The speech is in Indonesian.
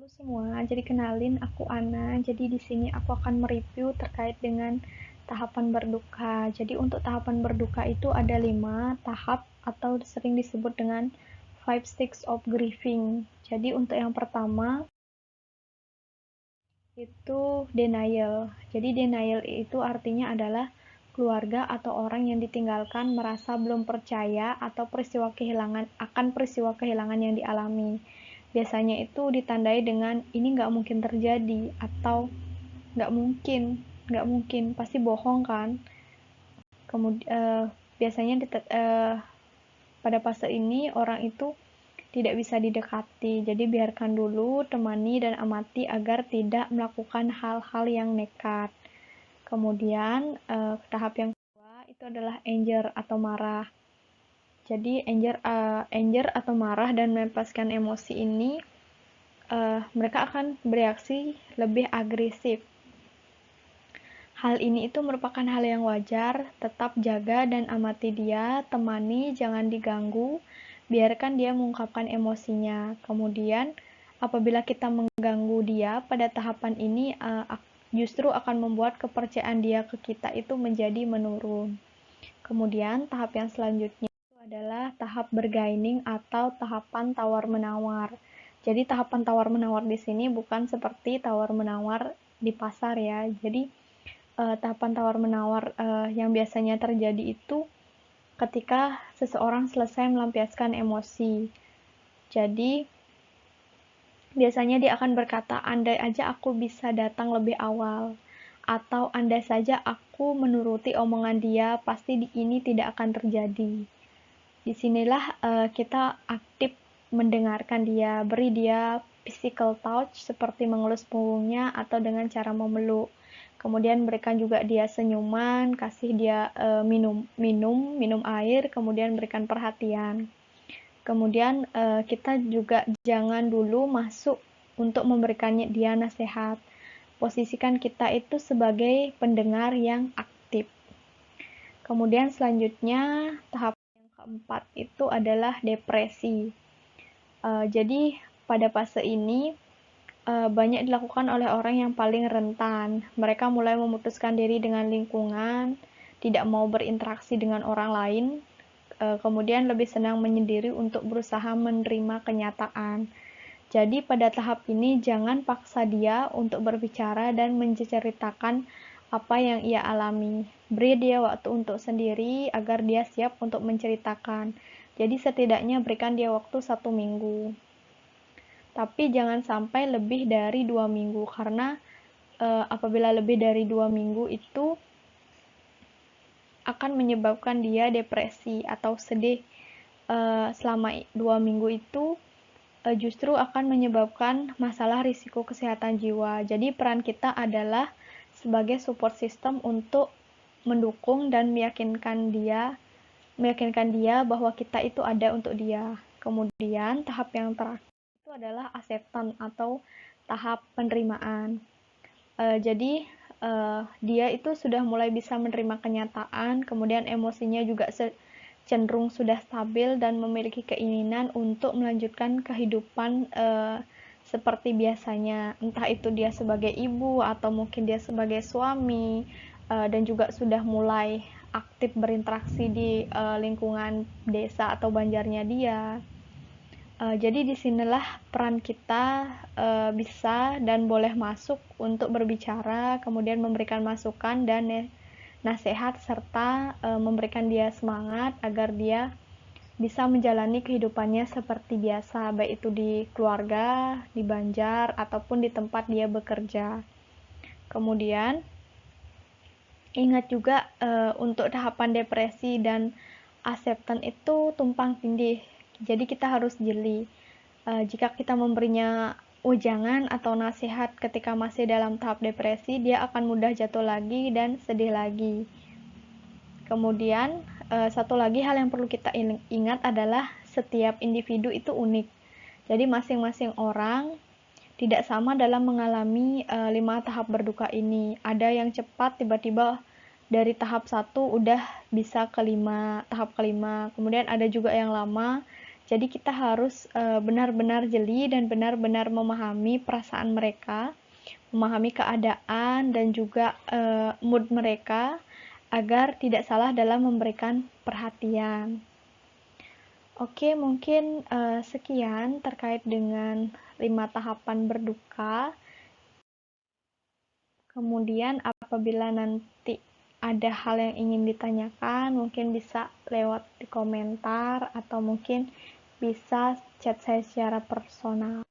Semua, jadi kenalin aku Ana. Jadi di sini aku akan mereview terkait dengan tahapan berduka. Jadi untuk tahapan berduka itu ada 5 tahap atau sering disebut dengan 5 stages of grieving. Jadi untuk yang pertama itu denial. Jadi denial itu artinya adalah keluarga atau orang yang ditinggalkan merasa belum percaya atau peristiwa kehilangan yang dialami. Biasanya itu ditandai dengan ini nggak mungkin terjadi atau nggak mungkin, pasti bohong kan. Biasanya pada fase ini orang itu tidak bisa didekati, jadi biarkan dulu, temani dan amati agar tidak melakukan hal-hal yang nekat. Kemudian tahap yang kedua itu adalah anger atau marah. Jadi anger atau marah dan melepaskan emosi ini mereka akan bereaksi lebih agresif. Hal ini itu merupakan hal yang wajar, tetap jaga dan amati dia, temani, jangan diganggu, biarkan dia mengungkapkan emosinya. Kemudian, apabila kita mengganggu dia pada tahapan ini, justru akan membuat kepercayaan dia ke kita itu menjadi menurun. Kemudian, tahap yang selanjutnya itu adalah tahap bergaining atau tahapan tawar-menawar. Jadi, tahapan tawar-menawar di sini bukan seperti tawar-menawar di pasar ya. Jadi, tahapan tawar-menawar yang biasanya terjadi itu ketika seseorang selesai melampiaskan emosi. Jadi, biasanya dia akan berkata, andai aja aku bisa datang lebih awal. Atau andai saja aku menuruti omongan dia, pasti ini tidak akan terjadi. Disinilah kita aktif mendengarkan dia, beri dia physical touch seperti mengelus punggungnya atau dengan cara memeluk. Kemudian berikan juga dia senyuman, kasih dia minum air, kemudian berikan perhatian. Kemudian kita juga jangan dulu masuk untuk memberikannya dia nasihat. Posisikan kita itu sebagai pendengar yang aktif. Kemudian selanjutnya tahap yang keempat itu adalah depresi. Jadi pada fase ini banyak dilakukan oleh orang yang paling rentan. Mereka mulai memutuskan diri dengan lingkungan, tidak mau berinteraksi dengan orang lain, kemudian lebih senang menyendiri untuk berusaha menerima kenyataan. Jadi pada tahap ini jangan paksa dia untuk berbicara dan menceritakan apa yang ia alami. Beri dia waktu untuk sendiri agar dia siap untuk menceritakan. Jadi setidaknya berikan dia waktu 1 minggu. Tapi jangan sampai lebih dari 2 minggu karena apabila lebih dari 2 minggu itu akan menyebabkan dia depresi atau sedih. Selama 2 minggu itu justru akan menyebabkan masalah risiko kesehatan jiwa. Jadi peran kita adalah sebagai support system untuk mendukung dan meyakinkan dia bahwa kita itu ada untuk dia. Kemudian tahap yang terakhir itu adalah acceptance atau tahap penerimaan. Jadi dia itu sudah mulai bisa menerima kenyataan, kemudian emosinya juga cenderung sudah stabil dan memiliki keinginan untuk melanjutkan kehidupan seperti biasanya, entah itu dia sebagai ibu atau mungkin dia sebagai suami, dan juga sudah mulai aktif berinteraksi di lingkungan desa atau banjarnya dia. Jadi disinilah peran kita bisa dan boleh masuk untuk berbicara, kemudian memberikan masukan dan nasihat serta memberikan dia semangat agar dia bisa menjalani kehidupannya seperti biasa, baik itu di keluarga, di banjar, ataupun di tempat dia bekerja. Kemudian ingat juga untuk tahapan depresi dan acceptance itu tumpang tindih. Jadi kita harus jeli. Jika kita memberinya ujangan atau nasihat ketika masih dalam tahap depresi, dia akan mudah jatuh lagi dan sedih lagi. Kemudian satu lagi hal yang perlu kita ingat adalah setiap individu itu unik. Jadi masing-masing orang tidak sama dalam mengalami 5 tahap berduka ini. Ada yang cepat tiba-tiba dari tahap 1 udah bisa tahap kelima. Kemudian ada juga yang lama. Jadi kita harus benar-benar jeli dan benar-benar memahami perasaan mereka, memahami keadaan dan juga mood mereka agar tidak salah dalam memberikan perhatian. Oke, mungkin sekian terkait dengan 5 tahapan berduka. Kemudian apabila nanti ada hal yang ingin ditanyakan, mungkin bisa lewat di komentar atau mungkin bisa chat saya secara personal.